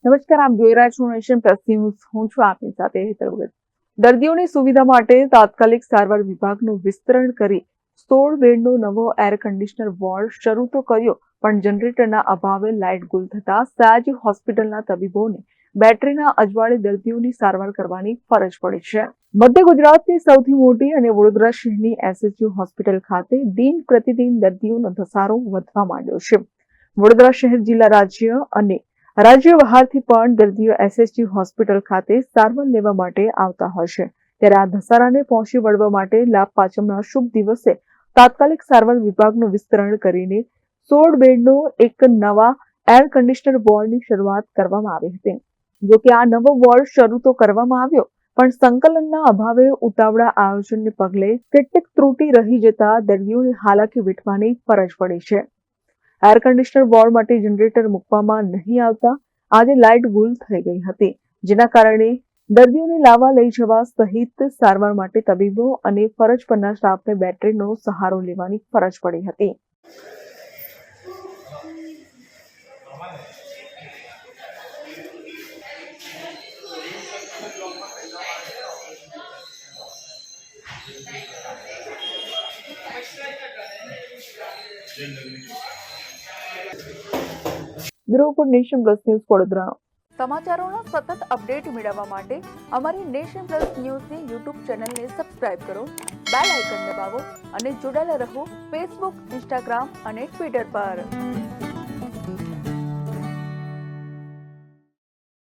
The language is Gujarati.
નમસ્કાર, આપ જોઈ રહ્યા છો નેશન પ્લસ ન્યૂઝ. હું છું આપની સાથે હેતલ ભગત. દર્દીઓની સુવિધા માટે તાત્કાલિક સારવાર વિભાગનું વિસ્તરણ કરી 16 બેડનો નવો એર કન્ડિશનર વોર્ડ શરૂ તો કર્યો, પણ જનરેટરના અભાવે લાઇટ ગુલ થતા સયાજી હોસ્પિટલના તબીબોને બેટરીના અજવાળે દર્દીઓની સારવાર કરવાની ફરજ પડી છે. મધ્ય ગુજરાતની સૌથી મોટી અને વડોદરા શહેરની એસએચયુ હોસ્પિટલ ખાતે દિન પ્રતિદિન દર્દીઓનો ધસારો વધવા માંડ્યો છે. વડોદરા શહેર જિલ્લા રાજ્ય બહારથી પણ દર્દીઓ એસએચયુ હોસ્પિટલ ખાતે સારવાર લેવા માટે આવતા હોય છે. ત્યારે આ ધસારાને પહોંચી વળવા માટે લાભ પાંચમના શુભ દિવસે તાત્કાલિક સારવાર વિભાગનું વિસ્તરણ કરીને 16 બેડનો એક નવા એર કન્ડિશનર વોર્ડની શરૂઆત કરવામાં આવી હતી. જો કે આ નવો વોર્ડ શરૂ તો કરવામાં આવ્યો, પણ સંકલનના અભાવે ઉતાવળા આયોજનને પગલે કેટલીક ત્રુટી રહી જતા દર્દીઓને હાલાકી વેઠવાની ફરજ પડી છે. એર કન્ડિશનર વોર્ડ માટે જનરેટર મૂકવામાં નહીં આવતા આજે લાઇટ ગુલ થઈ ગઈ હતી, જેના કારણે દર્દીઓને લાવવા લઈ જવા સહિત સારવાર માટે તબીબો અને ફરજ પરના સ્ટાફને બેટરીનો સહારો લેવાની ફરજ પડી હતી. Bureau report, nation plus news, Vadodara. સમાચારોના સતત અપડેટ મેળવવા માટે અમારી નેશન પ્લસ ન્યૂઝની યુટ્યુબ ચેનલને સબસ્ક્રાઇબ કરો, બેલ આઇકન દબાવો અને જોડાયેલા રહો ફેસબુક, ઇન્સ્ટાગ્રામ અને ટ્વિટર પર.